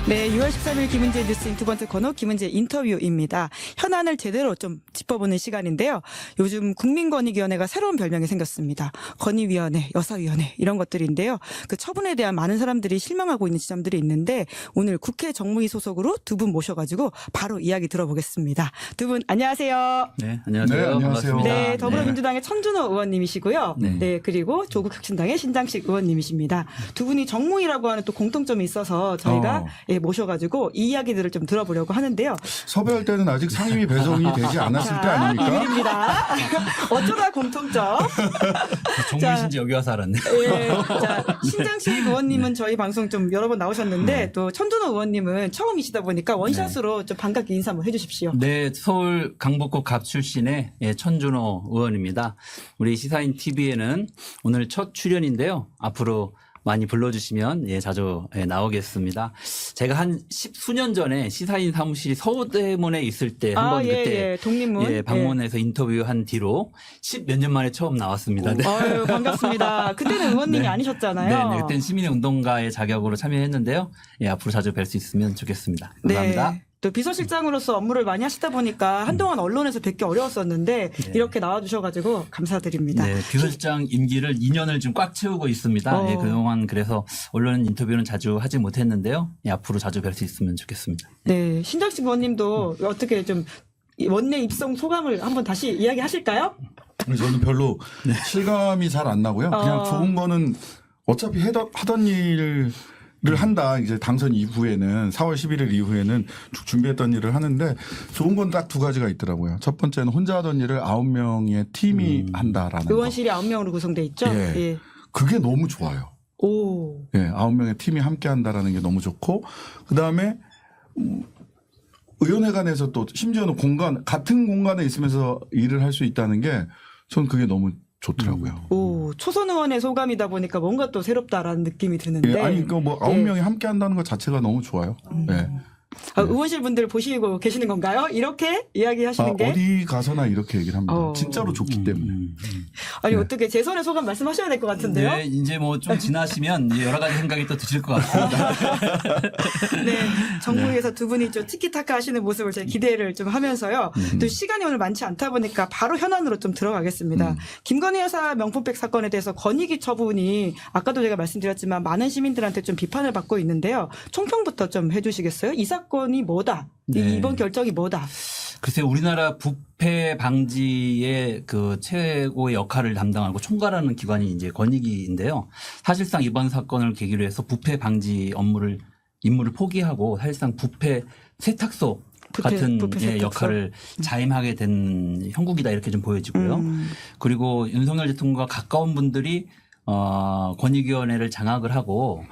네, 6월 13일 김은재 뉴스 두 번째 코너 김은재 인터뷰입니다. 현안을 제대로 좀 짚어보는 시간인데요. 요즘 국민권익위원회가 새로운 별명이 생겼습니다. 건의위원회, 여사위원회 이런 것들인데요. 그 처분에 대한 많은 사람들이 실망하고 있는 지점들이 있는데 오늘 국회 정무위 소속으로 두 분 모셔가지고 바로 이야기 들어보겠습니다. 두 분 안녕하세요. 네, 안녕하세요. 네, 안녕하세요. 반갑습니다. 네, 더불어민주당의 천준호 의원님이시고요. 네. 네, 그리고 조국혁신당의 신장식 의원님이십니다. 두 분이 정무위라고 하는 또 공통점이 있어서 저희가 예, 모셔가지고 이 이야기들을 좀 들어보려고 하는데요. 섭외할 때는 아직 상임위 배정이 되지 않았을 때 아닙니까? 비밀입니다. 어쩌다 공통점. 정무이신지 여기 와서 알았네. 예, 자, 신장식 의원님은 저희 방송 좀 여러 번 나오셨는데 또 천준호 의원님은 처음이시다 보니까 원샷으로 좀 반갑게 인사 한번 해주십시오. 네, 서울 강북구 갑 출신의 천준호 의원입니다. 우리 시사인 TV에는 오늘 첫 출연인데요. 앞으로 많이 불러주시면 자주 나오겠습니다. 제가 한 10수년 전에 시사인 사무실이 서울대문에 있을 때 한번 그때 독립문 방문해서 인터뷰한 뒤로 10몇 년 만에 처음 나왔습니다. 네. 아유, 반갑습니다. 그때는 의원님이 네. 아니셨잖아요. 네, 그때는 시민의 운동가의 자격으로 참여했는데요. 앞으로 자주 뵐 수 있으면 좋겠습니다. 감사합니다. 네. 또 비서실장으로서 업무를 많이 하시다 보니까 한동안 언론에서 뵙기 어려웠었는데 이렇게 나와주셔가지고 감사드립니다. 네, 비서실장 임기를 2년을 좀 꽉 채우고 있습니다. 예, 그동안 그래서 언론 인터뷰는 자주 하지 못했는데요. 앞으로 자주 뵐 수 있으면 좋겠습니다. 네, 신장식 의원님도 어떻게 좀 원내 입성 소감을 한번 다시 이야기하실까요? 저는 별로 실감이 잘 안 나고요. 그냥 좋은 거는 어차피 하던 일을 한다. 이제 당선 이후에는 4월 11일 이후에는 쭉 준비했던 일을 하는데 좋은 건 딱 두 가지가 있더라고요. 첫 번째는 혼자 하던 일을 9명의 팀이 한다라는 의원실이 9명으로 구성돼 있죠. 예. 예. 그게 너무 좋아요. 오. 예, 9명의 팀이 함께 한다라는 게 너무 좋고 그다음에 의원회 간에서 또 심지어는 같은 공간에 있으면서 일을 할 수 있다는 게 전 그게 너무 좋더라고요. 오, 초선 의원의 소감이다 보니까 뭔가 또 새롭다라는 느낌이 드는데. 예, 아니, 그 뭐 9명이 함께 한다는 것 자체가 너무 좋아요. 예. 의원실 분들 보시고 계시는 건가요? 이렇게 이야기하시는 게? 어디 가서나 이렇게 얘기를 합니다. 진짜로 좋기 때문에. 아니, 어떻게 재선의 소감 말씀하셔야 될 것 같은데요? 네, 이제 뭐 좀 지나시면 이제 여러 가지 생각이 또 드실 것 같습니다. 네, 정부에서 두 분이 좀 티키타카 하시는 모습을 제가 기대를 좀 하면서요. 또 시간이 오늘 많지 않다 보니까 바로 현안으로 좀 들어가겠습니다. 김건희 여사 명품백 사건에 대해서 권익위 처분이 아까도 제가 말씀드렸지만 많은 시민들한테 좀 비판을 받고 있는데요. 총평부터 좀 해주시겠어요? 이 사건이 뭐다? 네. 이번 결정이 뭐다? 글쎄 우리나라 부패 방지의 그 최고의 역할을 담당하고 총괄하는 기관이 이제 권익위인데요. 사실상 이번 사건을 계기로 해서 부패 방지 임무를 포기하고 사실상 부패 세탁소 같은 세탁소. 역할을 자임하게 된 형국이다 이렇게 좀 보여지고요. 그리고 윤석열 대통령과 가까운 분들이 권익위원회를 장악을 하고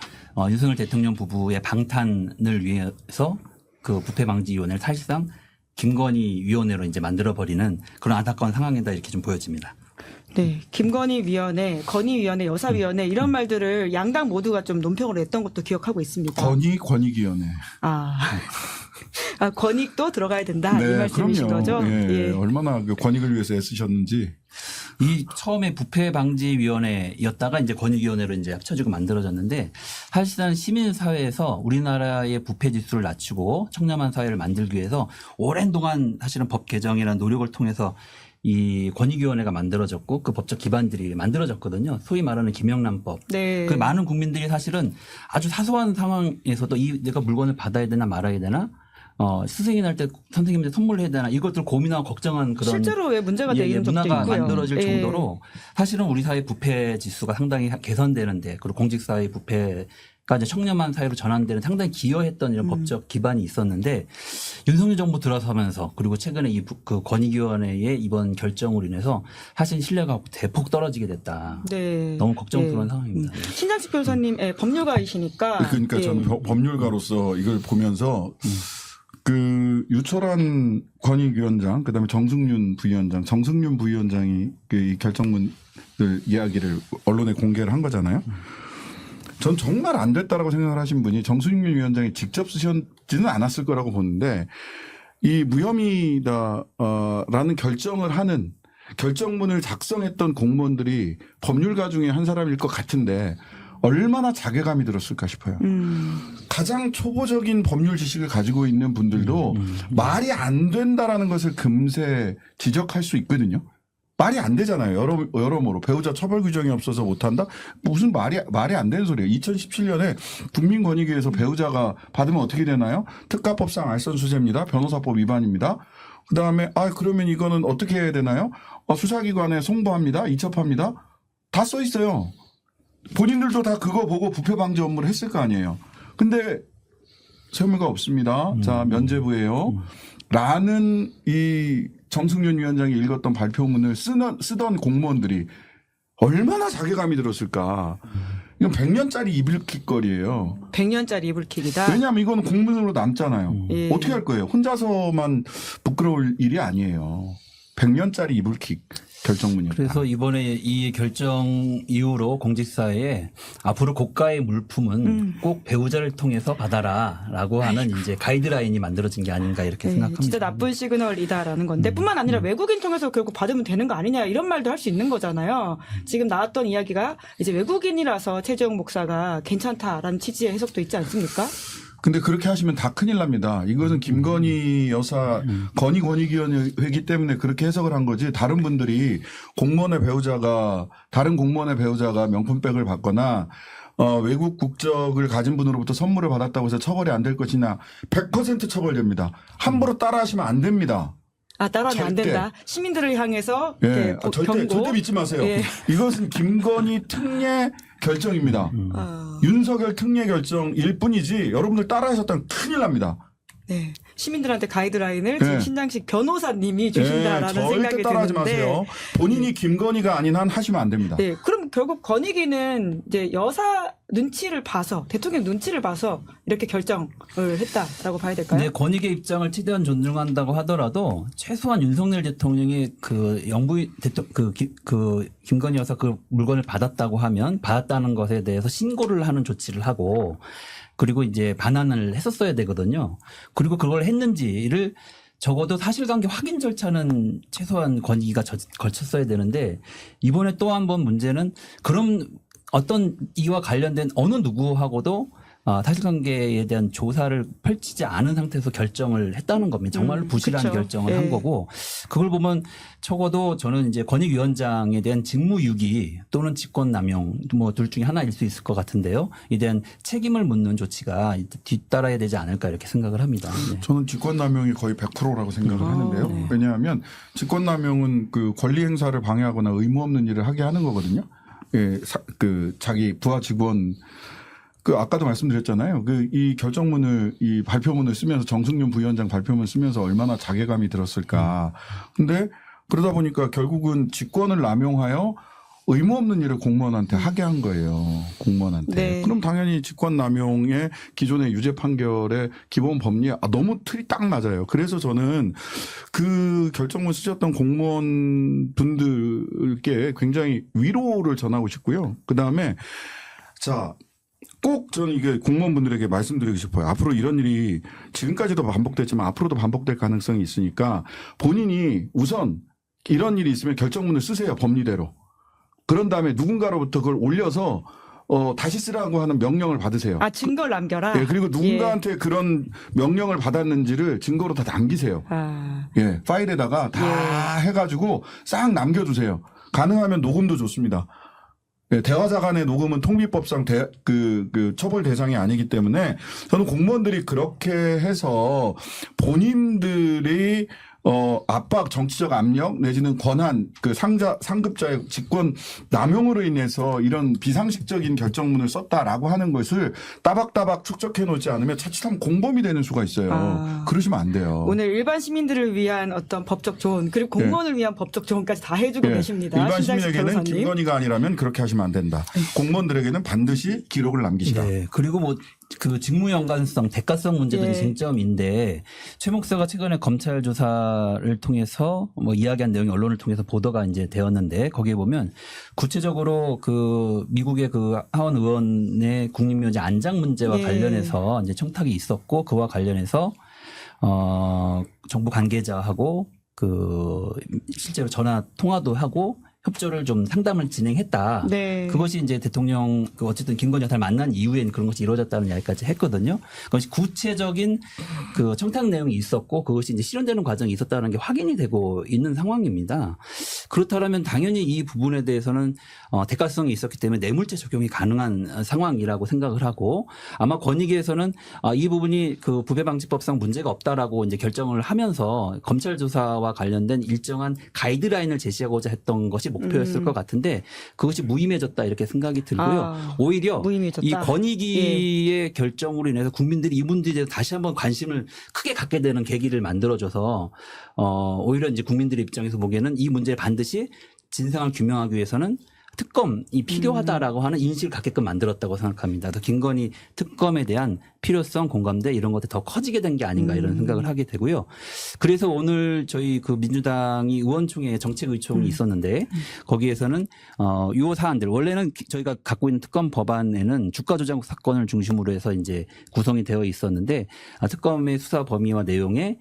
윤석열 대통령 부부의 방탄을 위해서 그 부패방지위원회를 사실상 김건희 위원회로 이제 만들어버리는 그런 안타까운 상황이다 이렇게 좀 보여집니다. 네, 김건희 위원회, 건의위원회, 여사위원회 이런 말들을 양당 모두가 좀 논평으로 냈던 것도 기억하고 있습니다. 권익위원회. 권익도 들어가야 된다 이 말씀이신 그럼요. 거죠? 예, 예. 얼마나 그 권익을 위해서 애쓰셨는지. 이 처음에 부패방지위원회였다가 이제 권익위원회로 이제 합쳐지고 만들어졌는데 사실상 시민사회에서 우리나라의 부패 지수를 낮추고 청렴한 사회를 만들기 위해서 오랜 동안 사실은 법 개정이라는 노력을 통해서 이 권익위원회가 만들어졌고 그 법적 기반들이 만들어졌거든요. 소위 말하는 김영란법. 네. 그 많은 국민들이 사실은 아주 사소한 상황에서도 내가 물건을 받아야 되나 말아야 되나 스승이 날 때 선생님한테 선물해야 되나 이것들 고민하고 걱정한 그런 실제로 왜 문제가 되는 적도 문화가 있고요. 만들어질 예. 정도로 사실은 우리 사회 부패 지수가 상당히 개선되는데 그리고 공직사회 부패가 이제 청렴한 사회로 전환되는 상당히 기여했던 이런 법적 기반이 있었는데 윤석열 정부 들어서면서 그리고 최근에 그 권익위원회의 이번 결정으로 인해서 사실 신뢰가 대폭 떨어지게 됐다. 네. 너무 걱정스러운 상황입니다. 신장식 변호사님 법률가이시니까. 그러니까 저는 법률가로서 이걸 보면서 그 유철한 권익위원장 그다음에 정승윤 부위원장이 이 결정문을 이야기를 언론에 공개를 한 거잖아요. 전 정말 안 됐다라고 생각을 하신 분이 정승윤 위원장이 직접 쓰셨지는 않았을 거라고 보는데 이 무혐의다라는 결정을 하는 결정문을 작성했던 공무원들이 법률가 중에 한 사람일 것 같은데 얼마나 자괴감이 들었을까 싶어요. 가장 초보적인 법률 지식을 가지고 있는 분들도 말이 안 된다라는 것을 금세 지적할 수 있거든요. 말이 안 되잖아요. 여러모로 배우자 처벌 규정이 없어서 못한다? 무슨 말이 안 되는 소리예요. 2017년에 국민권익위에서 배우자가 받으면 어떻게 되나요? 특가법상 알선수재입니다. 변호사법 위반입니다. 그다음에 그러면 이거는 어떻게 해야 되나요? 수사기관에 송부합니다. 이첩합니다. 다 써 있어요. 본인들도 다 그거 보고 부패 방지 업무를 했을 거 아니에요. 근데 세무가 없습니다. 자, 면죄부예요. 라는 이 정승윤 위원장이 읽었던 발표문을 쓰던 공무원들이 얼마나 자괴감이 들었을까. 이건 100년짜리 이불킥거리예요. 100년짜리 이불킥이다. 왜냐하면 이건 공문으로 남잖아요. 예. 어떻게 할 거예요? 혼자서만 부끄러울 일이 아니에요. 100년짜리 이불킥 결정문이었다. 그래서 이번에 이 결정 이후로 공직사회에 앞으로 고가의 물품은 꼭 배우자를 통해서 받아라라고 하는 이제 가이드라인이 만들어진 게 아닌가 이렇게 생각합니다. 진짜 나쁜 시그널이다라는 건데 뿐만 아니라 외국인 통해서 결국 받으면 되는 거 아니냐 이런 말도 할 수 있는 거잖아요. 지금 나왔던 이야기가 이제 외국인이라서 최재형 목사가 괜찮다라는 취지의 해석도 있지 않습니까? 근데 그렇게 하시면 다 큰일 납니다. 이것은 김건희 여사 건의권익위원회이기 때문에 그렇게 해석을 한 거지 다른 분들이 다른 공무원의 배우자가 명품백을 받거나 외국 국적을 가진 분으로부터 선물을 받았다고 해서 처벌이 안 될 것이냐 100% 처벌됩니다. 함부로 따라하시면 안 됩니다. 따라하면 안 절대. 된다. 시민들을 향해서 예, 경고. 절대 믿지 마세요. 예. 이것은 김건희 특례 결정입니다. 윤석열 특례 결정일 뿐이지 여러분들 따라하셨다면 큰일 납니다. 네. 시민들한테 가이드라인을 네. 지금 신장식 변호사님이 주신다라는 절대 생각이 따라하지 드는데. 마세요. 본인이 김건희가 아닌 한 하시면 안 됩니다. 네. 그럼 결국 권익위는 이제 여사 눈치를 봐서 대통령 눈치를 봐서 이렇게 결정을 했다라고 봐야 될까요? 근데 권익의 입장을 최대한 존중한다고 하더라도 최소한 윤석열 대통령이 그 영부인 김건희 여사 그 물건을 받았다고 하면 받았다는 것에 대해서 신고를 하는 조치를 하고 그리고 이제 반환을 했었어야 되거든요. 그리고 그걸 했는지를 적어도 사실관계 확인 절차는 최소한 권익위가 걸쳤어야 되는데 이번에 또 한 번 문제는 그럼 어떤 이와 관련된 어느 누구하고도 사실관계에 대한 조사를 펼치지 않은 상태에서 결정을 했다는 겁니다. 정말로 부실한 그쵸. 결정을 예. 한 거고 그걸 보면 적어도 저는 이제 권익위원장에 대한 직무유기 또는 직권남용 뭐 둘 중에 하나일 수 있을 것 같은데요. 이에 대한 책임을 묻는 조치가 뒤따라야 되지 않을까 이렇게 생각을 합니다. 네. 저는 직권남용이 거의 100%라고 생각을 하는데요. 네. 왜냐하면 직권남용은 그 권리 행사를 방해하거나 의무 없는 일을 하게 하는 거거든요. 예, 자기 부하 직원 아까도 말씀드렸잖아요. 이 결정문을 이 발표문을 쓰면서 정승윤 부위원장 발표문 쓰면서 얼마나 자괴감이 들었을까. 근데 그러다 보니까 결국은 직권을 남용하여 의무 없는 일을 공무원한테 하게 한 거예요. 공무원한테. 네. 그럼 당연히 직권남용의 기존의 유죄 판결의 기본 법리 너무 틀이 딱 맞아요. 그래서 저는 그 결정문 쓰셨던 공무원 분들께 굉장히 위로를 전하고 싶고요. 그다음에 꼭 저는 이게 공무원분들에게 말씀드리고 싶어요. 앞으로 이런 일이 지금까지도 반복됐지만 앞으로도 반복될 가능성이 있으니까 본인이 우선 이런 일이 있으면 결정문을 쓰세요. 법리대로. 그런 다음에 누군가로부터 그걸 올려서 다시 쓰라고 하는 명령을 받으세요. 증거를 남겨라. 예, 그리고 누군가한테 그런 명령을 받았는지를 증거로 다 남기세요. 예, 파일에다가 다 해가지고 싹 남겨두세요. 가능하면 녹음도 좋습니다. 네, 대화자 간의 녹음은 통비법상 처벌 대상이 아니기 때문에 저는 공무원들이 그렇게 해서 본인들이 압박, 정치적 압력 내지는 권한, 상급자의 직권 남용으로 인해서 이런 비상식적인 결정문을 썼다라고 하는 것을 따박따박 축적해 놓지 않으면 자칫하면 공범이 되는 수가 있어요. 그러시면 안 돼요. 오늘 일반 시민들을 위한 어떤 법적 조언 그리고 공무원을 위한 법적 조언까지 다 해주고 계십니다. 일반 신장식 시민에게는 변호사님. 김건희가 아니라면 그렇게 하시면 안 된다. 공무원들에게는 반드시 기록을 남기시라. 네. 그리고 그 직무 연관성, 대가성 문제도 예. 쟁점인데 최 목사가 최근에 검찰 조사를 통해서 이야기한 내용이 언론을 통해서 보도가 이제 되었는데 거기에 보면 구체적으로 그 미국의 그 하원 의원의 국립묘지 안장 문제와 예. 관련해서 이제 청탁이 있었고 그와 관련해서 정부 관계자하고 실제로 전화 통화도 하고 협조를 좀 상담을 진행했다. 네. 그것이 이제 대통령 어쨌든 김건희 여사를 만난 이후엔 그런 것이 이루어졌다는 이야기까지 했거든요. 그것이 구체적인 그 청탁 내용이 있었고 그것이 이제 실현되는 과정이 있었다는 게 확인이 되고 있는 상황입니다. 그렇다면 당연히 이 부분에 대해서는 대가성이 있었기 때문에 뇌물죄 적용이 가능한 상황이라고 생각을 하고 아마 권익위에서는 이 부분이 그 부패방지법상 문제가 없다라고 이제 결정을 하면서 검찰 조사와 관련된 일정한 가이드라인을 제시하고자 했던 것이 목표였을 것 같은데 그것이 무의미해졌다 이렇게 생각이 들고요. 오히려 무의미해졌다. 이 권익위의 결정으로 인해서 국민들이 이 문제에 대해서 다시 한번 관심을 크게 갖게 되는 계기를 만들어줘서 오히려 이제 국민들의 입장에서 보기에는 이 문제를 반드시 진상을 규명하기 위해서는 특검이 필요하다라고 하는 인식을 갖게끔 만들었다고 생각합니다. 더 김건희 특검에 대한 필요성, 공감대 이런 것들이 더 커지게 된 게 아닌가 이런 생각을 하게 되고요. 그래서 오늘 저희 그 민주당이 의원총회 정책의총이 있었는데 거기에서는 요 사안들 원래는 저희가 갖고 있는 특검 법안에는 주가조작 사건을 중심으로 해서 이제 구성이 되어 있었는데 특검의 수사 범위와 내용에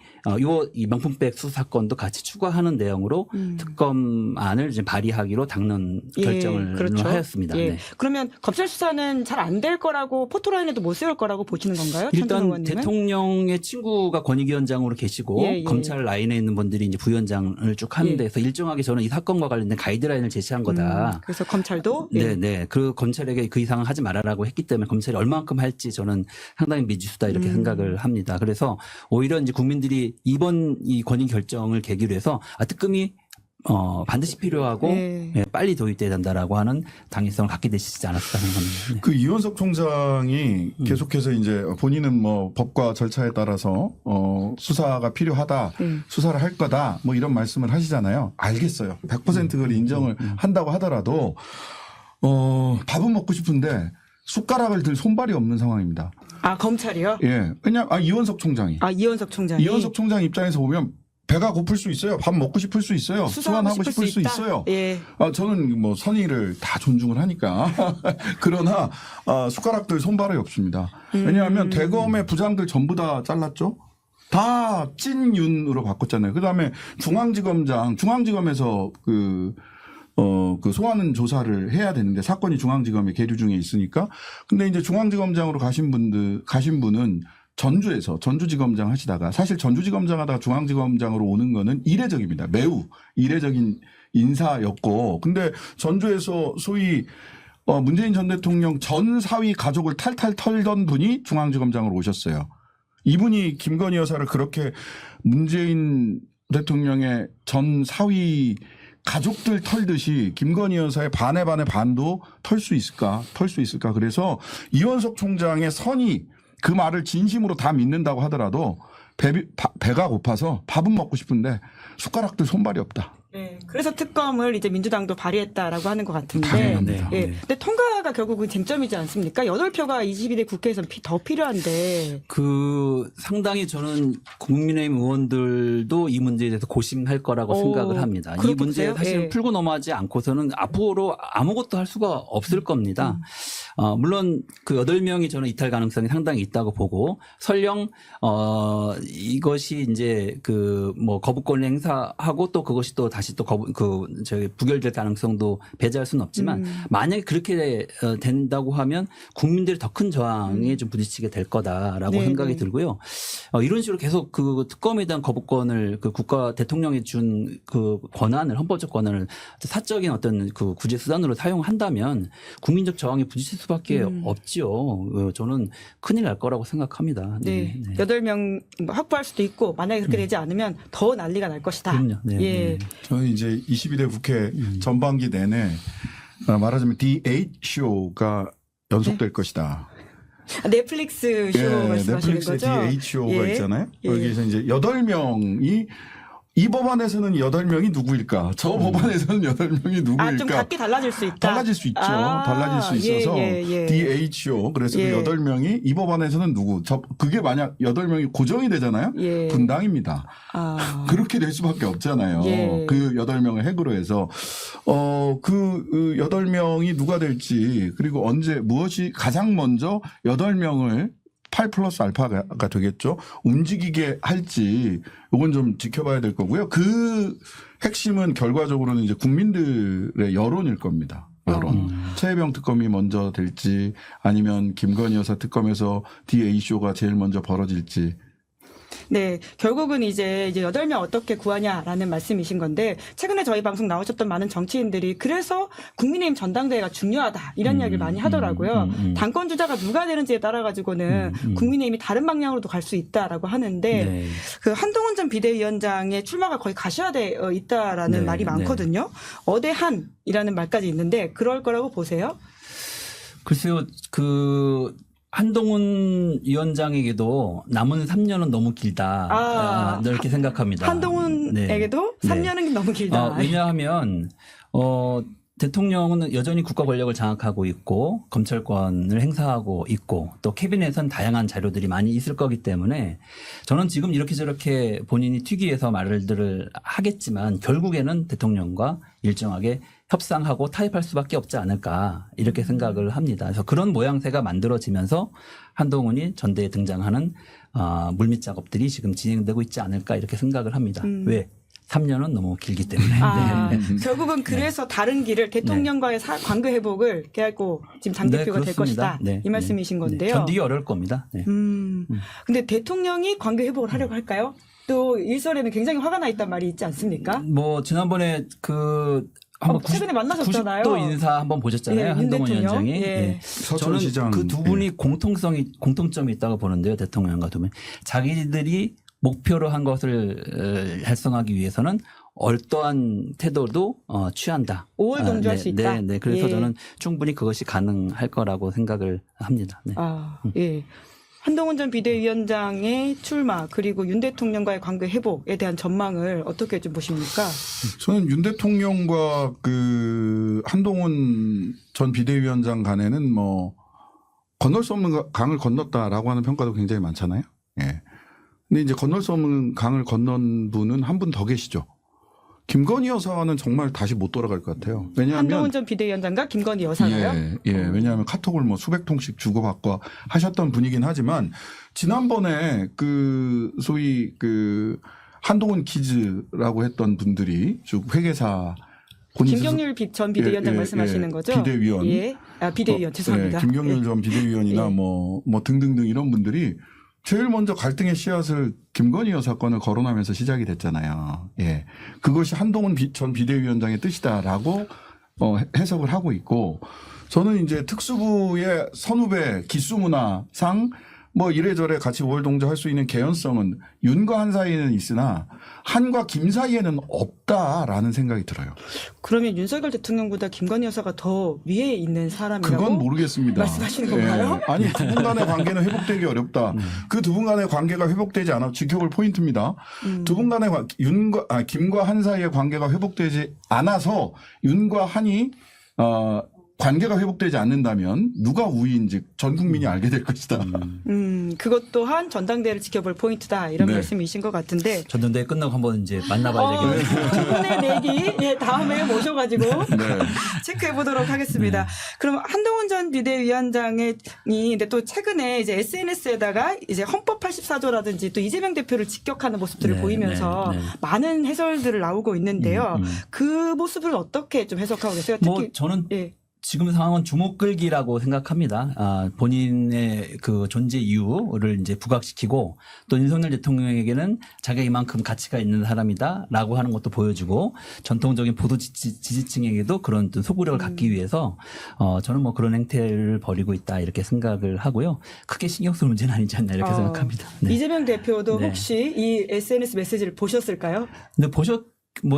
이 명품백 수사 사건도 같이 추가하는 내용으로 특검안을 이제 발의하기로 당론 결정을 그렇죠. 하였습니다. 예. 네. 그러면 검찰 수사는 잘 안 될 거라고 포토라인에도 못 세울 거라고 보시는 건가요? 천준호 일단 의원님은? 대통령의 친구가 권익위원장으로 계시고 예, 예. 검찰 라인에 있는 분들이 이제 부위원장을 쭉 하는 예. 데서 일정하게 저는 이 사건과 관련된 가이드라인을 제시한 거다. 그래서 검찰도 네네. 그 검찰에게 그 이상은 하지 말아라고 했기 때문에 검찰이 얼마만큼 할지 저는 상당히 미지수다 이렇게 생각을 합니다. 그래서 오히려 이제 국민들이 이번 이 권익 결정을 계기로 해서 특검이 반드시 필요하고 네. 빨리 도입돼야 된다라고 하는 당위성을 갖게 되시지 않았을까 생각합니다. 네. 그 이원석 총장이 계속해서 이제 본인은 뭐 법과 절차에 따라서 수사가 필요하다, 수사를 할 거다, 뭐 이런 말씀을 하시잖아요. 알겠어요. 100% 그걸 인정을 한다고 하더라도 밥은 먹고 싶은데 숟가락을 들 손발이 없는 상황입니다. 아 검찰이요? 예, 그냥 이원석 총장이 이원석 총장이 이원석 총장 입장에서 보면. 배가 고플 수 있어요. 밥 먹고 싶을 수 있어요. 수환하고 싶을 수 있다. 있어요. 예. 저는 뭐 선의를 다 존중을 하니까. 그러나 숟가락들 손발이 없습니다. 왜냐하면 대검의 부장들 전부 다 잘랐죠. 다 찐윤으로 바꿨잖아요. 그다음에 중앙지검에서 그 소환은 조사를 해야 되는데 사건이 중앙지검에 계류 중에 있으니까. 근데 이제 중앙지검장으로 가신 분은 전주지검장 하시다가 사실 전주지검장 하다가 중앙지검장으로 오는 거는 이례적입니다. 매우 이례적인 인사였고 근데 전주에서 소위 문재인 전 대통령 전 사위 가족을 탈탈 털던 분이 중앙지검장으로 오셨어요. 이분이 김건희 여사를 그렇게 문재인 대통령의 전 사위 가족들 털듯이 김건희 여사의 반의 반도 털 수 있을까? 그래서 이원석 총장의 선이 그 말을 진심으로 다 믿는다고 하더라도 배가 고파서 밥은 먹고 싶은데 숟가락들 손발이 없다. 네. 그래서 특검을 이제 민주당도 발의했다라고 하는 것 같은데. 당연합니다. 예. 네. 근데 통과가 결국은 쟁점이지 않습니까? 8표가 22대 국회에서는 더 필요한데. 상당히 저는 국민의힘 의원들도 이 문제에 대해서 고심할 거라고 생각을 합니다. 이 문제 보세요? 사실 예. 풀고 넘어가지 않고서는 앞으로 아무것도 할 수가 없을 겁니다. 물론 그 8명이 저는 이탈 가능성이 상당히 있다고 보고 설령 이것이 이제 그 뭐 거부권을 행사하고 또 그것이 또 다시 또 부결될 가능성도 배제할 수는 없지만 만약에 그렇게 된다고 하면 국민들이 더 큰 저항에 좀 부딪히게 될 거다라고 네, 생각이 네. 들고요. 이런 식으로 계속 그 특검에 대한 거부권을 그 국가 대통령이 준 그 권한을 헌법적 권한을 사적인 어떤 그 구제 수단으로 사용한다면 국민적 저항에 부딪힐 수밖에 없지요. 저는 큰일 날 거라고 생각합니다. 네. 8명 확보할 수도 있고 만약에 그렇게 되지 않으면 더 난리가 날 것이다. 그럼요. 네, 예. 네. 저는 이제 22대 국회 전반기 내내 말하자면 DH쇼가 연속될 것이다. 넷플릭스 쇼 말씀하시는 넷플릭스의 거죠? DH쇼가 예. 있잖아요. 예. 여기서 이제 8명이 이 법안에서는 8명이 누구일까? 저 법안에서는 8명이 누구일까? 좀 각기 달라질 수 있다. 달라질 수 있죠. 달라질 수 있어서 예. DHO 그래서 예. 그 8명이 이 법안에서는 누구? 그게 만약 8명이 고정이 되잖아요. 예. 분당입니다. 그렇게 될 수밖에 없잖아요. 예. 그 8명을 핵으로 해서 그 8명이 누가 될지 그리고 언제 무엇이 가장 먼저 8명을 8 플러스 알파가 되겠죠. 움직이게 할지 이건 좀 지켜봐야 될 거고요. 그 핵심은 결과적으로는 이제 국민들의 여론일 겁니다. 여론. 최혜병 특검이 먼저 될지 아니면 김건희 여사 특검에서 DA쇼가 제일 먼저 벌어질지. 네, 결국은 이제 8명 어떻게 구하냐라는 말씀이신 건데 최근에 저희 방송 나오셨던 많은 정치인들이 그래서 국민의힘 전당대회가 중요하다 이런 이야기를 많이 하더라고요. 당권 주자가 누가 되는지에 따라 가지고는 국민의힘이 다른 방향으로도 갈 수 있다라고 하는데 네. 그 한동훈 전 비대위원장의 출마가 거의 가시화되어 있다라는 네, 말이 많거든요. 어대한이라는 말까지 있는데 그럴 거라고 보세요? 글쎄요, 한동훈 위원장에게도 남은 3년은 너무 길다. 이렇게 생각합니다. 한동훈에게도 네. 3년은 너무 길다. 왜냐하면 대통령은 여전히 국가 권력을 장악하고 있고 검찰권을 행사하고 있고 또 캐비넷은 다양한 자료들이 많이 있을 거기 때문에 저는 지금 이렇게 저렇게 본인이 튀기해서 말들을 하겠지만 결국에는 대통령과 일정하게 협상하고 타협할 수밖에 없지 않을까 이렇게 생각을 합니다. 그래서 그런 모양새가 만들어지면서 한동훈이 전대에 등장하는 물밑 작업들이 지금 진행되고 있지 않을까 이렇게 생각을 합니다. 왜? 3년은 너무 길기 때문에. 네. 결국은 그래서 다른 길을 대통령과의 관계 회복을 깨닫고 지금 당대표가 될 것이다. 이 말씀이신 건데요. 견디기 어려울 겁니다. 네. 근데 대통령이 관계 회복을 하려고 할까요? 또 일설에는 굉장히 화가 나 있단 말이 있지 않습니까? 지난번에 한번 최근에 만나셨잖아요. 90도 인사 한번 보셨잖아요. 예, 한동훈 위원장이. 예. 예. 저는 서천시장. 그 두 분이 공통점이 있다고 보는데요. 대통령과 두 분. 자기들이 목표로 한 것을 달성하기 위해서는 어떠한 태도도 취한다. 5월 동조할 수 있다. 네. 그래서 저는 충분히 그것이 가능할 거라고 생각을 합니다. 네. 예. 한동훈 전 비대위원장의 출마 그리고 윤 대통령과의 관계 회복에 대한 전망을 어떻게 좀 보십니까? 저는 윤 대통령과 한동훈 전 비대위원장 간에는 건널 수 없는 강을 건넜다라고 하는 평가도 굉장히 많잖아요. 예. 근데 이제 건널 수 없는 강을 건넌 분은 한 분 더 계시죠. 김건희 여사는 정말 다시 못 돌아갈 것 같아요. 왜냐하면 한동훈 전 비대위원장과 김건희 여사가요? 예. 왜냐하면 카톡을 수백 통씩 주고받고 하셨던 분이긴 하지만 지난번에 소위 한동훈 키즈라고 했던 분들이 쭉 회계사 김경률 전 비대위원장 말씀하시는 거죠? 비대위원. 예. 비대위원 죄송합니다. 김경률 전 비대위원이나 등등등 이런 분들이 제일 먼저 갈등의 씨앗을 김건희 여사 건을 거론하면서 시작이 됐잖아요. 예. 그것이 한동훈 전 비대위원장의 뜻이다라고 해석을 하고 있고 저는 이제 특수부의 선후배 기수문화상 이래저래 같이 5월 동조할 수 있는 개연성은 윤과 한 사이에는 있으나 한과 김 사이에는 없다라는 생각이 들어요. 그러면 윤석열 대통령보다 김건희 여사가 더 위에 있는 사람이라고 그건 모르겠습니다. 말씀하시는 건가요? 예. 아니 두 분 간의 관계는 회복되기 어렵다. 그 두 분 간의 관계가 회복되지 않아 지켜볼 포인트입니다. 두 분 간의 김과 한 사이의 관계가 회복되지 않아서 윤과 한이 관계가 회복되지 않는다면 누가 우위인지 전 국민이 알게 될 것이다. 그것 또한 전당대회를 지켜볼 포인트다 이런 말씀이신 것 같은데 전당대회 끝나고 한번 이제 만나봐야 되겠네요. 두 분의 내기 다음에 모셔가지고 체크해 보도록 하겠습니다. 그럼 한동훈 전 비대위원장이 근데 또 최근에 이제 SNS에다가 이제 헌법 84조라든지 또 이재명 대표를 직격하는 모습들을 보이면서 많은 해설들을 나오고 있는데요. 그 모습을 어떻게 좀 해석하고 계세요? 특히 저는 지금 상황은 주목 끌기라고 생각합니다. 본인의 그 존재 이유를 이제 부각시키고 또 윤석열 대통령에게는 자기가 이만큼 가치가 있는 사람이다라고 하는 것도 보여주고 전통적인 보수 지지층에게도 그런 소구력을 갖기 위해서 저는 그런 행태를 벌이고 있다 이렇게 생각을 하고요. 크게 신경 쓸 문제는 아니지 않나 이렇게 생각합니다. 네. 이재명 대표도 혹시 이 SNS 메시지를 보셨을까요? 근데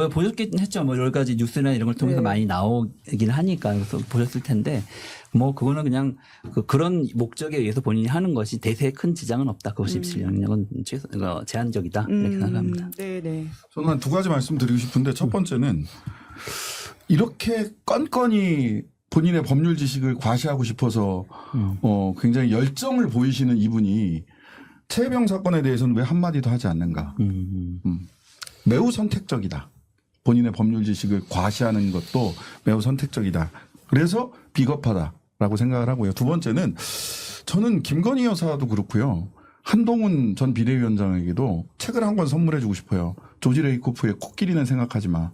보셨긴 했죠. 여러 가지 뉴스나 이런 걸 통해서 많이 나오긴 하니까 그래서 보셨을 텐데 그거는 그냥 그런 목적에 의해서 본인이 하는 것이 대세에 큰 지장은 없다. 그것이 입실 영역은 제한적이다. 이렇게 생각합니다. 네네. 저는 한 두 가지 말씀드리고 싶은데 첫 번째는 이렇게 건건이 본인의 법률 지식을 과시하고 싶어서 굉장히 열정을 보이시는 이분이 최혜병 사건에 대해서는 왜 한마디도 하지 않는가. 매우 선택적이다. 본인의 법률 지식을 과시하는 것도 매우 선택적이다. 그래서 비겁하다. 있다라고 생각을 하고요. 두 번째는 저는 김건희 여사도 그렇고요. 한동훈 전 비대위원장에게도 책을 한 권 선물해 주고 싶어요. 조지 레이코프의 코끼리는 생각하지 마.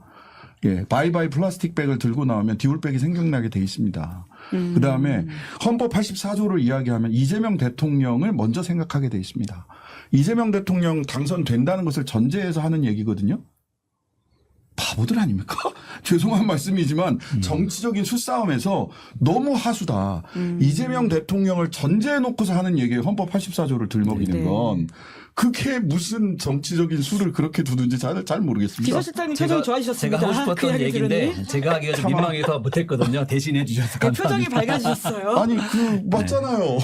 예, 바이바이 플라스틱 백을 들고 나오면 디올백이 생각나게 돼 있습니다. 그다음에 헌법 84조를 이야기하면 이재명 대통령을 먼저 생각하게 돼 있습니다. 이재명 대통령 당선된다는 것을 전제해서 하는 얘기거든요. 바보들 아닙니까? 죄송한 말씀이지만 정치적인 수싸움에서 너무 하수다. 이재명 대통령을 전제해 놓고서 하는 얘기에 헌법 84조를 들먹이는 네. 건 그게 무슨 정치적인 수를 그렇게 두는지 잘 모르겠습니다. 기자실장님 표정 좋아지셨습니다. 제가 하고 그 싶었던 이야기 얘기인데 들으니? 제가 하기가 좀 민망해서 못했거든요. 대신해 주셔서 네, 표정이 감사합니다. 밝아지셨어요. 아니 맞잖아요.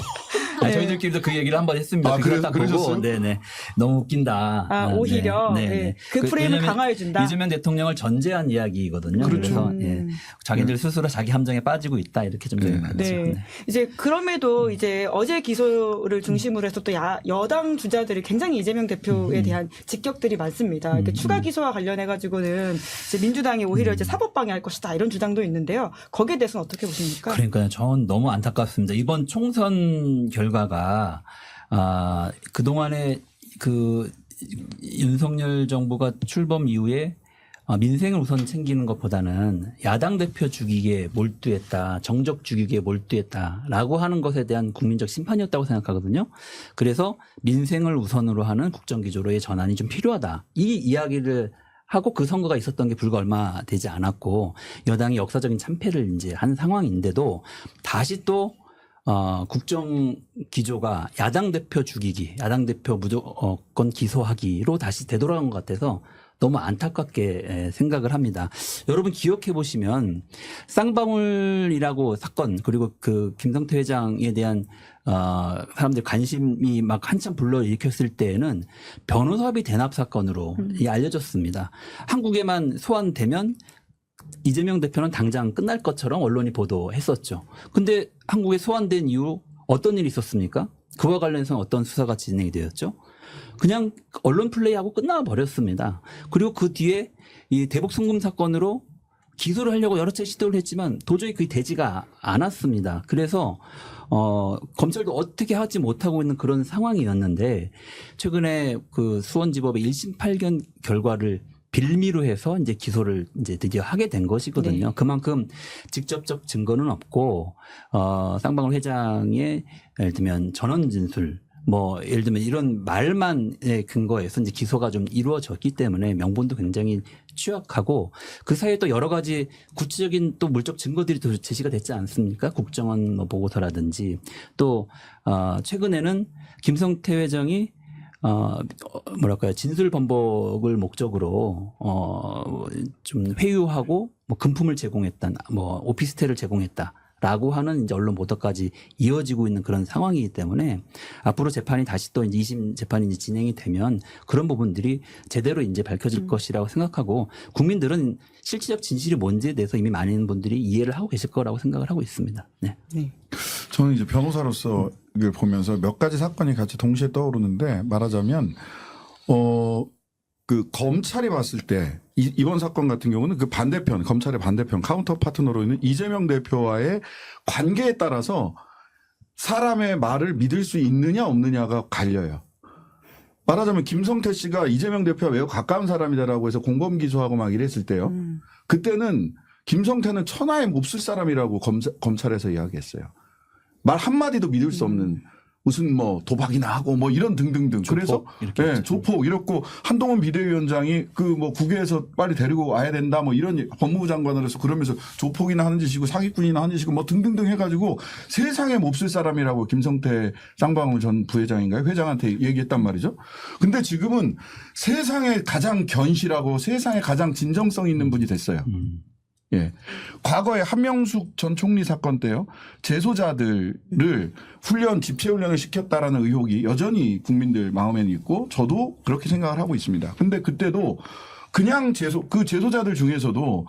아니, 저희들끼리도 그 얘기를 한번 했습니다. 아, 그걸 딱 그러셨어요? 보고 네네 너무 웃긴다. 아, 오히려 네. 네. 그 프레임을 왜냐면 강화해준다. 이재명 대통령을 전제한 이야기거든요. 그렇죠. 그래서 예, 자기들 스스로 자기 함정에 빠지고 있다 이렇게 좀 생각하죠. 네. 이제 그럼에도 이제 어제 기소를 중심으로 해서 또 여당 주자들이 굉장히 이재명 대표에 대한 직격들이 많습니다. 이렇게 추가 기소와 관련해 가지고는 이제 민주당이 오히려 이제 사법 방해할 것이다 이런 주장도 있는데요. 거기에 대해서는 어떻게 보십니까? 그러니까요. 전 너무 안타깝습니다. 이번 총선 결과가 그동안에 그 윤석열 정부가 출범 이후에 민생을 우선 챙기는 것보다는 야당 대표 죽이기에 몰두했다. 정적 죽이기에 몰두했다라고 하는 것에 대한 국민적 심판이었다고 생각하거든요. 그래서 민생을 우선으로 하는 국정기조로의 전환이 좀 필요하다. 이 이야기를 하고 그 선거가 있었던 게 불과 얼마 되지 않았고 여당이 역사적인 참패를 이제 한 상황인데도 다시 또 국정 기조가 야당 대표 죽이기, 야당 대표 무조건 기소하기로 다시 되돌아간 것 같아서 너무 안타깝게 생각을 합니다. 여러분 기억해 보시면 쌍방울이라고 사건 그리고 그 김성태 회장에 대한 사람들 관심이 막 한참 불러일으켰을 때에는 변호사비 대납 사건으로 알려졌습니다. 한국에만 소환되면 이재명 대표는 당장 끝날 것처럼 언론이 보도했었죠. 근데 한국에 소환된 이후 어떤 일이 있었습니까? 그와 관련해서 어떤 수사가 진행이 되었죠? 그냥 언론 플레이하고 끝나버렸습니다. 그리고 그 뒤에 이 대북 송금 사건으로 기소를 하려고 여러 차례 시도를 했지만 도저히 그게 되지가 않았습니다. 그래서 검찰도 어떻게 하지 못하고 있는 그런 상황이었는데 최근에 그 수원지법의 1심 판결 결과를 빌미로 해서 이제 기소를 이제 드디어 하게 된 것이거든요. 네. 그만큼 직접적 증거는 없고 쌍방울 회장의 예를 들면 전원 진술 예를 들면 이런 말만의 근거에서 이제 기소가 좀 이루어졌기 때문에 명분도 굉장히 취약하고 그 사이에 또 여러 가지 구체적인 또 물적 증거들이 또 제시가 됐지 않습니까? 국정원 보고서라든지 또 최근에는 김성태 회장이 진술 번복을 목적으로 좀 회유하고 금품을 제공했다, 오피스텔을 제공했다라고 하는 이제 언론 보도까지 이어지고 있는 그런 상황이기 때문에 앞으로 재판이 다시 또 이제 2심 재판이 이제 진행이 되면 그런 부분들이 제대로 이제 밝혀질 것이라고 생각하고 국민들은 실질적 진실이 뭔지에 대해서 이미 많은 분들이 이해를 하고 계실 거라고 생각을 하고 있습니다. 네. 네. 저는 이제 변호사로서 이걸 보면서 몇 가지 사건이 같이 동시에 떠오르는데 말하자면 그 검찰이 봤을 때 이번 사건 같은 경우는 그 반대편 검찰의 반대편 카운터 파트너로 있는 이재명 대표와의 관계에 따라서 사람의 말을 믿을 수 있느냐 없느냐가 갈려요. 말하자면 김성태 씨가 이재명 대표와 매우 가까운 사람이다라고 해서 공범 기소하고 막 이랬을 때요. 그때는 김성태는 천하에 몹쓸 사람이라고 검찰에서 이야기했어요. 말 한마디도 믿을 수 없는 무슨 도박이나 하고 이런 등등등. 그래서 이렇게 조폭 이렇고 한동훈 비대위원장이 국회에서 빨리 데리고 와야 된다 이런 법무부 장관으로서 그러면서 조폭이나 하는 짓이고 사기꾼이나 하는 짓이고 등등등 해가지고 세상에 몹쓸 사람이라고 김성태 쌍방울 전 부회장인가요? 회장한테 얘기했단 말이죠. 근데 지금은 세상에 가장 견실하고 세상에 가장 진정성 있는 분이 됐어요. 예. 과거에 한명숙 전 총리 사건 때요. 재소자들을 집체 훈련을 시켰다라는 의혹이 여전히 국민들 마음에는 있고 저도 그렇게 생각을 하고 있습니다. 근데 그때도 그냥 그 재소자들 중에서도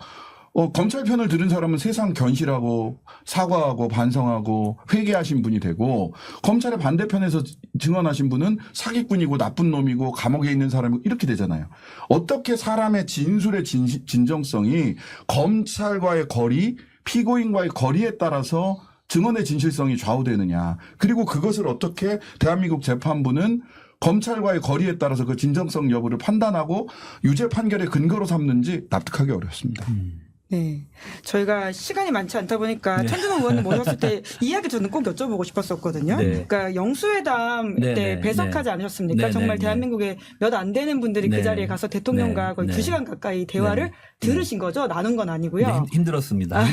검찰 편을 들은 사람은 세상 견실하고 사과하고 반성하고 회개하신 분이 되고 검찰의 반대편에서 증언하신 분은 사기꾼이고 나쁜 놈이고 감옥에 있는 사람이고 이렇게 되잖아요. 어떻게 사람의 진술의 진정성이 검찰과의 거리, 피고인과의 거리에 따라서 증언의 진실성이 좌우되느냐. 그리고 그것을 어떻게 대한민국 재판부는 검찰과의 거리에 따라서 그 진정성 여부를 판단하고 유죄 판결의 근거로 삼는지 납득하기 어렵습니다. 네. 저희가 시간이 많지 않다 보니까 네. 천준호 의원님 모셨을 때 이야기 저는 꼭 여쭤보고 싶었었거든요. 네. 그러니까 영수회담 네, 때 네, 배석하지 네. 않으셨습니까? 네, 정말 네, 대한민국에 몇 안 되는 분들이 네. 그 자리에 가서 대통령과 네, 거의 네. 2시간 가까이 대화를 네. 들으신 거죠? 나눈 건 아니고요. 네, 힘들었습니다.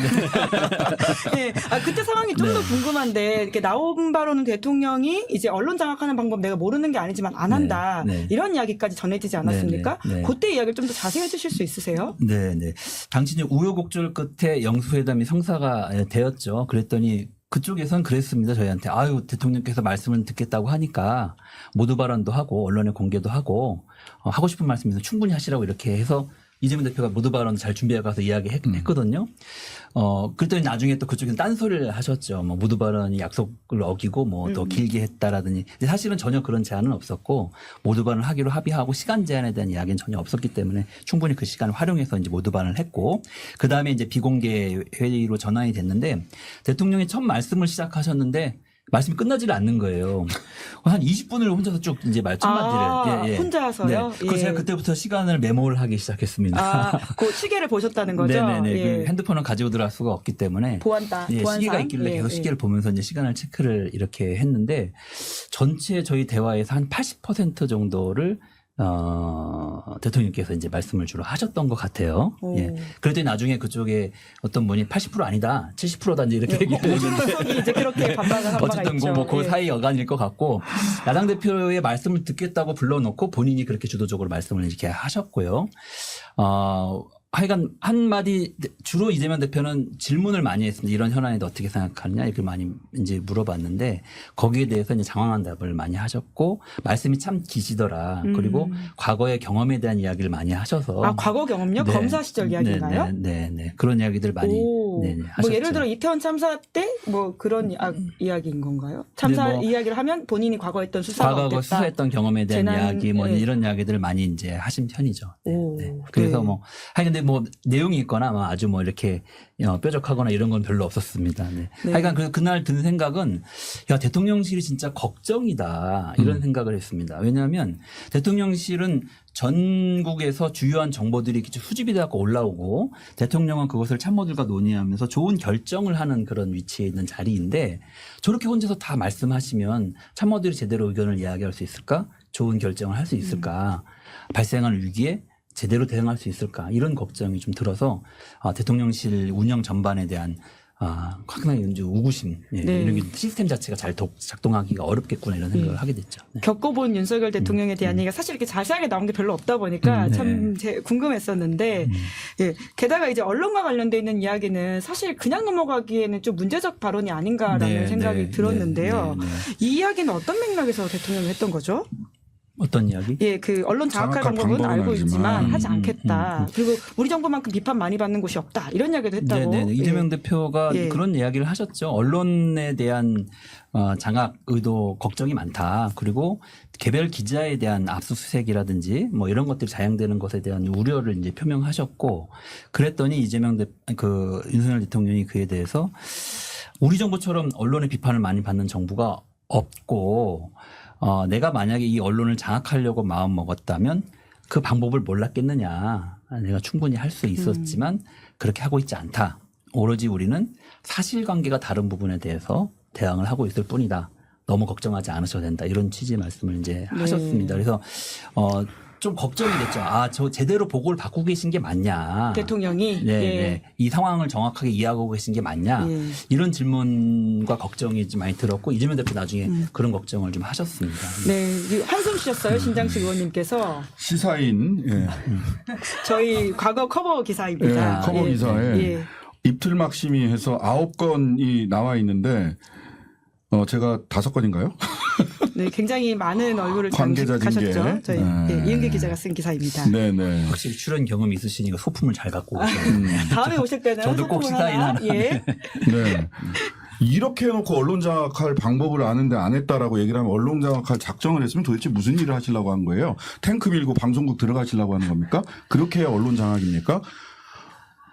네. 그때 상황이 좀 더 네. 궁금한데 이렇게 나온 바로는 대통령이 이제 언론 장악하는 방법 내가 모르는 게 아니지만 안 한다. 네, 네. 이런 이야기까지 전해지지 않았습니까? 네, 네. 그때 이야기를 좀 더 자세히 해주실 수 있으세요? 네, 네. 당시 이제 우여곡절 끝에 영수회담이 성사가 되었죠. 그랬더니 그쪽에선 그랬습니다. 저희한테 아유 대통령께서 말씀을 듣겠다고 하니까 모두 발언도 하고 언론에 공개도 하고 하고 싶은 말씀 있으면 충분히 하시라고 이렇게 해서 이재명 대표가 모두 발언 잘 준비해 가서 이야기했거든요. 그랬더니 나중에 또 그쪽에서 딴소리를 하셨죠. 뭐 모두 발언이 약속을 어기고 뭐 더 길게 했다라더니 근데 사실은 전혀 그런 제한은 없었고 모두 발언을 하기로 합의하고 시간 제한에 대한 이야기는 전혀 없었기 때문에 충분히 그 시간을 활용해서 이제 모두 발언을 했고 그 다음에 이제 비공개 회의로 전환이 됐는데 대통령이 첫 말씀을 시작하셨는데 말씀이 끝나지를 않는 거예요. 한 20분을 혼자서 쭉 이제 말씀만지를 혼자서요? 네. 그래서 제가 그때부터 시간을 메모를 하기 시작했습니다. 그 시계를 보셨다는 거죠? 네네네. 예. 그 핸드폰을 가지고 들어갈 수가 없기 때문에 보안상. 시계가 있길래 계속 시계를 보면서 이제 시간을 체크를 이렇게 했는데 전체 저희 대화에서 한 80% 정도를 대통령께서 이제 말씀을 주로 하셨던 것 같아요. 오. 예. 그랬더니 나중에 그쪽에 어떤 분이 80% 아니다, 70%다 이제 이렇게 얘기를 했는데 홍준표 이제 그렇게 반박을 한 바가 어쨌든 있죠. 그 예. 사이 여간일 것 같고 야당 대표의 말씀을 듣겠다고 불러놓고 본인이 그렇게 주도적으로 말씀을 이렇게 하셨고요. 하여간 한마디 주로 이재명 대표는 질문을 많이 했습니다. 이런 현안에 대해 어떻게 생각하느냐 이렇게 많이 이제 물어봤는데 거기에 대해서 이제 장황한 답을 많이 하셨고 말씀이 참 기시더라. 그리고 과거의 경험에 대한 이야기를 많이 하셔서 과거 경험요? 네. 검사 시절 이야기인가요? 네. 그런 이야기들 많이 하셨죠. 뭐 예를 들어 이태원 참사 때 뭐 그런 이야기인 건가요? 참사 네, 뭐 이야기를 하면 본인이 과거 했던 수사가 과거 어땠다. 수사했던 경험에 대한 재난, 이야기 뭐 예. 이런 이야기들을 많이 이제 하신 편이죠. 오, 그래서 네. 뭐 근데 뭐 내용이 있거나 아주 뭐 이렇게 뾰족하거나 이런 건 별로 없었습니다. 네. 네. 하여간 그날 든 생각은 야 대통령실이 진짜 걱정이다 이런 생각을 했습니다. 왜냐하면 대통령실은 전국에서 주요한 정보들이 수집이 돼갖고 올라오고 대통령은 그것을 참모들과 논의하면서 좋은 결정을 하는 그런 위치에 있는 자리인데 저렇게 혼자서 다 말씀하시면 참모들이 제대로 의견을 이야기할 수 있을까? 좋은 결정을 할 수 있을까? 발생하는 위기에 제대로 대응할 수 있을까? 이런 걱정이 좀 들어서 대통령실 운영 전반에 대한 상당히 이제 우구심 네. 이런 게 시스템 자체가 잘 작동하기가 어렵겠구나 이런 생각을 하게 됐죠. 네. 겪어본 윤석열 대통령에 대한 얘기가 사실 이렇게 자세하게 나온 게 별로 없다 보니까 네. 참 궁금했었는데 예. 게다가 이제 언론과 관련돼 있는 이야기는 사실 그냥 넘어가기에는 좀 문제적 발언이 아닌가라는 네, 생각이 네, 들었는데요. 네, 네. 이 이야기는 어떤 맥락에서 대통령이 했던 거죠? 어떤 이야기? 예, 그 언론 장악할 장악할 방법은 방법은 알고 있지만 알지만, 하지 않겠다. 그리고 우리 정부만큼 비판 많이 받는 곳이 없다. 이런 이야기도 했다고. 네네. 이재명 예. 대표가 예. 그런 이야기를 하셨죠. 언론에 대한 장악 의도 걱정이 많다. 그리고 개별 기자에 대한 압수수색이라든지 뭐 이런 것들이 자행되는 것에 대한 우려를 이제 표명하셨고 그랬더니 윤석열 대통령이 그에 대해서 우리 정부처럼 언론의 비판을 많이 받는 정부가 없고 내가 만약에 이 언론을 장악하려고 마음 먹었다면 그 방법을 몰랐겠느냐. 내가 충분히 할 수 있었지만 그렇게 하고 있지 않다. 오로지 우리는 사실관계가 다른 부분에 대해서 대응을 하고 있을 뿐이다. 너무 걱정하지 않으셔도 된다. 이런 취지의 말씀을 이제 하셨습니다. 그래서 좀 걱정이 됐죠. 저 제대로 보고를 받고 계신 게 맞냐. 대통령이 네, 예. 네. 이 상황을 정확하게 이해하고 계신 게 맞냐. 예. 이런 질문과 걱정이 좀 많이 들었고 이재명 대표 나중에 그런 걱정을 좀 하셨습니다. 네, 한숨 쉬셨어요 신장식 의원님께서. 시사인 저희 과거 커버 기사입니다. 커버 예. 기사에 예. 입틀막 심의해서 9건이 나와 있는데 제가 5건인가요? 네, 굉장히 많은 얼굴을 관계자 징계. 장식하셨죠. 저희 이은기 기자가 쓴 기사입니다. 네네. 확실히 출연 경험이 있으시니까 소품을 잘 갖고 오세요. 다음에 오실 때는 저도 꼭 소품을 시사인 하나. 예. 네. 이렇게 해놓고 언론 장악할 방법을 아는데 안 했다라고 얘기를 하면 언론 장악할 작정을 했으면 도대체 무슨 일을 하시려고 한 거예요? 탱크 밀고 방송국 들어가시려고 하는 겁니까? 그렇게 해야 언론 장악입니까?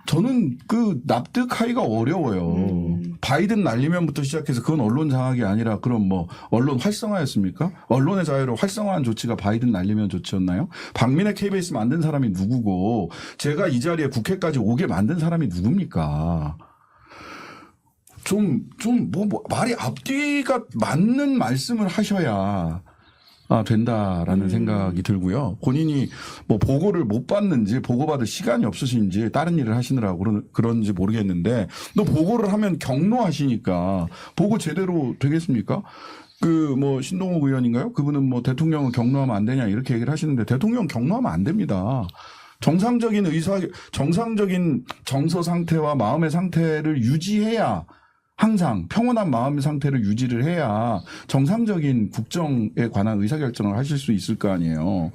저는 그 납득하기가 어려워요. 바이든 날리면부터 시작해서 그건 언론 장악이 아니라 그럼 뭐 언론 활성화였습니까? 언론의 자유를 활성화한 조치가 바이든 날리면 조치였나요? 박민의 KBS 만든 사람이 누구고 제가 이 자리에 국회까지 오게 만든 사람이 누굽니까? 말이 앞뒤가 맞는 말씀을 하셔야 된다라는 생각이 들고요. 본인이 뭐 보고를 못 받는지 보고받을 시간이 없으신지 다른 일을 하시느라고 그런지 모르겠는데 너 보고를 하면 경로하시니까 보고 제대로 되겠습니까? 그 뭐 신동욱 의원인가요? 그분은 뭐 대통령을 경로하면 안 되냐 이렇게 얘기를 하시는데 대통령 경로하면 안 됩니다. 정상적인 정서 상태와 마음의 상태를 유지해야 항상 평온한 마음의 상태를 유지를 해야 정상적인 국정에 관한 의사결정을 하실 수 있을 거 아니에요.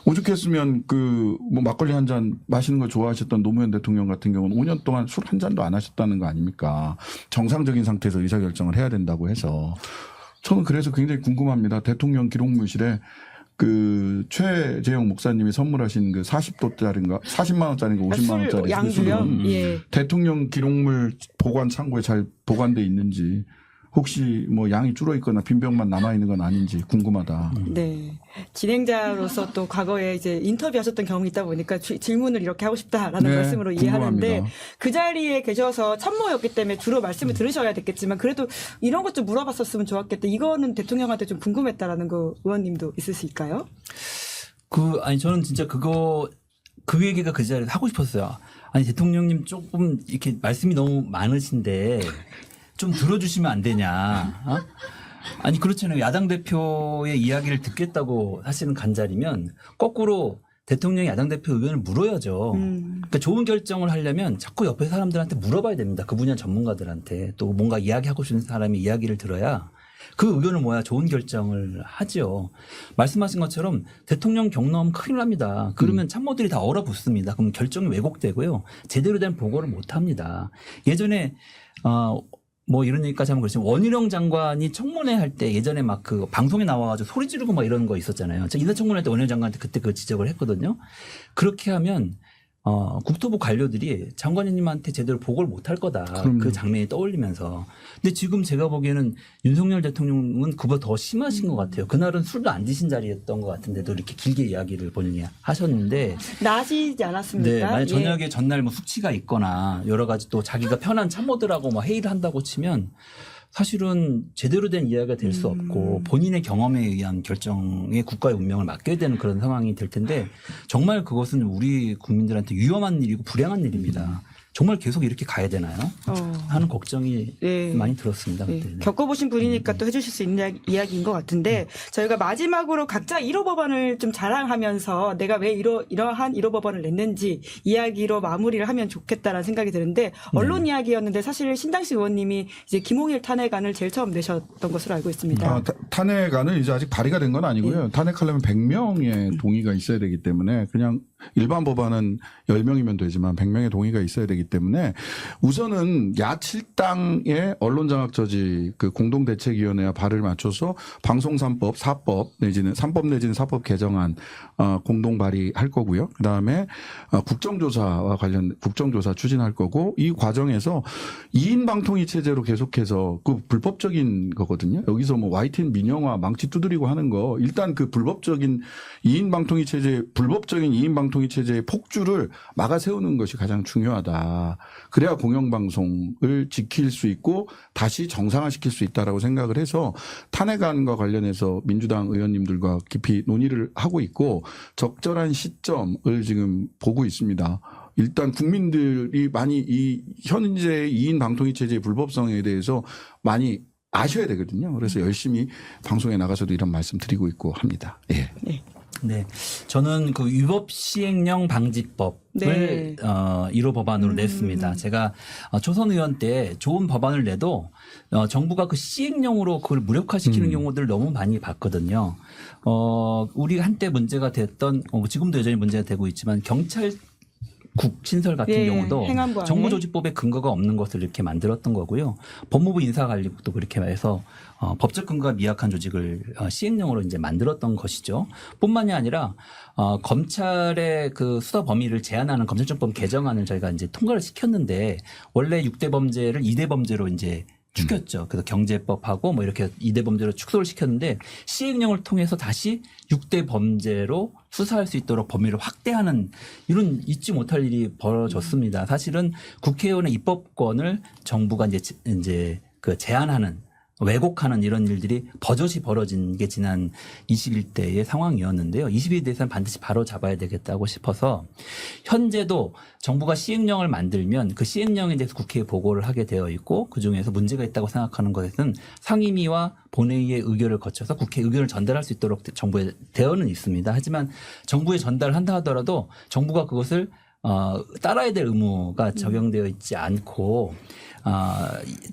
오죽했으면 그 뭐 막걸리 한 잔 마시는 걸 좋아하셨던 노무현 대통령 같은 경우는 5년 동안 술 한 잔도 안 하셨다는 거 아닙니까? 정상적인 상태에서 의사결정을 해야 된다고 해서 저는 그래서 굉장히 궁금합니다. 대통령 기록물실에 그 최재형 목사님이 선물하신 그 40도짜리인가 40만 원짜리인가 50만 원짜리 양주요? 예. 대통령 기록물 보관 창고에 잘 보관돼 있는지 혹시 뭐 양이 줄어 있거나 빈 병만 남아 있는 건 아닌지 궁금하다. 네. 진행자로서 또 과거에 이제 인터뷰하셨던 경험이 있다 보니까 질문을 이렇게 하고 싶다라는 네, 말씀으로 이해하는데 궁금합니다. 그 자리에 계셔서 참모였기 때문에 주로 말씀을 들으셔야 됐겠지만 그래도 이런 것 좀 물어봤었으면 좋았겠다. 이거는 대통령한테 좀 궁금했다라는 거 의원님도 있으실까요? 아니 저는 진짜 그 얘기가 그 자리에서 하고 싶었어요. 아니 대통령님 조금 이렇게 말씀이 너무 많으신데 좀 들어주시면 안 되냐. 어? 아니 그렇잖아요. 야당 대표의 이야기를 듣겠다고 사실은 간 자리면 거꾸로 대통령이 야당 대표 의견을 물어야죠. 그러니까 좋은 결정을 하려면 자꾸 옆에 사람들한테 물어봐야 됩니다. 그 분야 전문가들한테 또 뭔가 이야기하고 싶은 사람이 이야기를 들어야 그 의견을 모아 좋은 결정을 하죠. 말씀하신 것처럼 대통령 경로하면 큰일 납니다. 그러면 참모들이 다 얼어붙습니다. 그럼 결정이 왜곡되고요. 제대로 된 보고를 못 합니다. 예전에 뭐 이런 얘기까지 하면 그렇지만 원희룡 장관이 청문회 할 때 예전에 막 그 방송에 나와가지고 소리 지르고 막 이런 거 있었잖아요. 제가 인사청문회 할 때 원희룡 장관한테 그때 그 지적을 했거든요. 그렇게 하면 국토부 관료들이 장관님한테 제대로 보고를 못 할 거다. 그 장면이 떠올리면서. 근데 지금 제가 보기에는 윤석열 대통령은 그보다 더 심하신 것 같아요. 그날은 술도 안 드신 자리였던 것 같은데도 이렇게 길게 이야기를 본인이 하셨는데. 나시지 않았습니까? 네. 만약 저녁에 예. 전날 뭐 숙취가 있거나 여러 가지 또 자기가 편한 참모들하고 뭐 회의를 한다고 치면 사실은 제대로 된 이야기가 될 수 없고 본인의 경험에 의한 결정에 국가의 운명을 맡겨야 되는 그런 상황이 될 텐데 정말 그것은 우리 국민들한테 위험한 일이고 불행한 일입니다. 정말 계속 이렇게 가야 되나요? 하는 걱정이 네. 많이 들었습니다. 네. 그때. 겪어보신 분이니까 또 해주실 수 있는 이야기인 것 같은데 저희가 마지막으로 각자 1호 법안을 좀 자랑하면서 내가 왜 이러한 1호 법안을 냈는지 이야기로 마무리를 하면 좋겠다라는 생각이 드는데 언론 이야기였는데 사실 신당식 의원님이 이제 김홍일 탄핵안을 제일 처음 내셨던 것으로 알고 있습니다. 탄핵안은 이제 아직 발의가 된 건 아니고요. 탄핵하려면 100명의 동의가 있어야 되기 때문에 그냥 일반 법안은 10명이면 되지만 100명의 동의가 있어야 되기 때문에 우선은 야7당의 언론장악저지 그 공동대책위원회와 발을 맞춰서 방송 3법, 4법 내지는 3법 내지는 4법 개정안 공동 발의할 거고요. 그다음에 국정조사와 관련 국정조사 추진할 거고 이 과정에서 2인 방통위 체제로 계속해서 그 불법적인 거거든요. 여기서 뭐 YTN 민영화 망치 두드리고 하는 거 일단 그 불법적인 2인 방통위 체제 불법적인 2인 방통위 체제의 폭주를 막아 세우는 것이 가장 중요하다. 그래야 공영방송을 지킬 수 있고 다시 정상화시킬 수 있다라고 생각을 해서 탄핵안과 관련해서 민주당 의원님들과 깊이 논의를 하고 있고 적절한 시점을 지금 보고 있습니다. 일단 국민들이 많이 이 현재 2인 방통위 체제의 불법성에 대해서 많이 아셔야 되거든요. 그래서 열심히 방송에 나가서도 이런 말씀 드리고 있고 합니다. 예. 네. 네. 저는 그 위법 시행령 방지법을 네. 1호 법안으로 냈습니다. 제가 초선 의원 때 좋은 법안을 내도 정부가 그 시행령으로 그걸 무력화시키는 경우들을 너무 많이 봤거든요. 우리 한때 문제가 됐던 지금도 여전히 문제가 되고 있지만 국 신설 같은 예, 경우도 행안부 안에. 정부조직법에 근거가 없는 것을 이렇게 만들었던 거고요. 법무부 인사관리국도 그렇게 해서 법적 근거가 미약한 조직을 시행령으로 이제 만들었던 것이죠. 뿐만이 아니라 검찰의 그 수사 범위를 제한하는 검찰청법 개정안을 저희가 이제 통과를 시켰는데 원래 6대 범죄를 2대 범죄로 이제 축였죠. 그래서 경제법하고 뭐 이렇게 2대 범죄로 축소를 시켰는데 시행령을 통해서 다시 6대 범죄로 수사할 수 있도록 범위를 확대하는 이런 잊지 못할 일이 벌어졌습니다. 사실은 국회의원의 입법권을 정부가 이제 그 제한하는 왜곡하는 이런 일들이 버젓이 벌어진 게 지난 21대의 상황이었는데요. 22대에서는 반드시 바로 잡아야 되겠다고 싶어서 현재도 정부가 시행령을 만들면 그 시행령에 대해서 국회에 보고를 하게 되어 있고 그중에서 문제가 있다고 생각하는 것은 상임위와 본회의의 의결을 거쳐서 국회 의견을 전달할 수 있도록 정부에 되어는 있습니다. 하지만 정부에 전달을 한다 하더라도 정부가 그것을 따라야 될 의무가 적용되어 있지 않고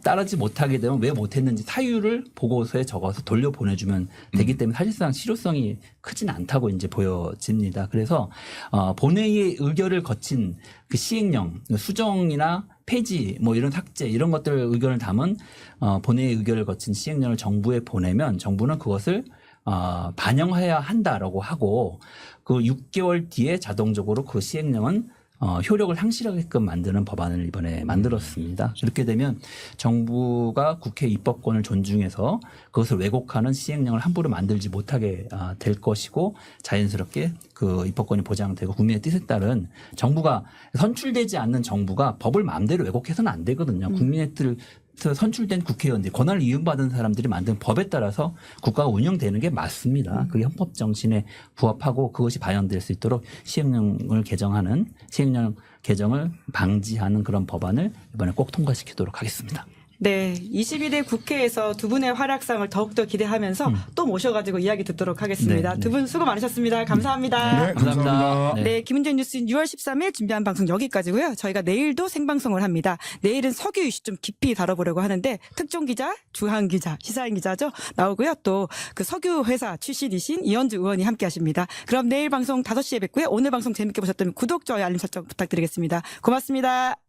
따르지 못하게 되면 왜 못했는지 사유를 보고서에 적어서 돌려보내주면 되기 때문에 사실상 실효성이 크진 않다고 이제 보여집니다. 그래서 본회의의 의결을 거친 그 시행령 수정이나 폐지 뭐 이런 삭제 이런 것들 의견을 담은 본회의 의결을 거친 시행령을 정부에 보내면 정부는 그것을 반영해야 한다라고 하고 그 6개월 뒤에 자동적으로 그 시행령은 효력을 상실하게끔 만드는 법안을 이번에 만들었습니다. 그렇게 되면 정부가 국회 입법권을 존중해서 그것을 왜곡하는 시행령을 함부로 만들지 못하게 될 것이고 자연스럽게 그 입법권이 보장되고 국민의 뜻에 따른 정부가 선출되지 않는 정부가 법을 마음대로 왜곡해서는 안 되거든요. 국민의 뜻을 선출된 국회의원들, 권한을 이용받은 사람들이 만든 법에 따라서 국가가 운영되는 게 맞습니다. 그게 헌법 정신에 부합하고 그것이 반영될 수 있도록 시행령을 개정하는 시행령 개정을 방지하는 그런 법안을 이번에 꼭 통과시키도록 하겠습니다. 네, 22대 국회에서 두 분의 활약상을 더욱더 기대하면서 또 모셔가지고 이야기 듣도록 하겠습니다. 네, 두 분 수고 많으셨습니다. 감사합니다. 네, 감사합니다. 네, 김은재 뉴스인 6월 13일 준비한 방송 여기까지고요. 저희가 내일도 생방송을 합니다. 내일은 석유 이슈 좀 깊이 다뤄보려고 하는데 특종 기자, 주한 기자, 시사인 기자죠. 나오고요. 또 그 석유 회사 출신이신 이현주 의원이 함께 하십니다. 그럼 내일 방송 5시에 뵙고요. 오늘 방송 재밌게 보셨다면 구독, 좋아요, 알림 설정 부탁드리겠습니다. 고맙습니다.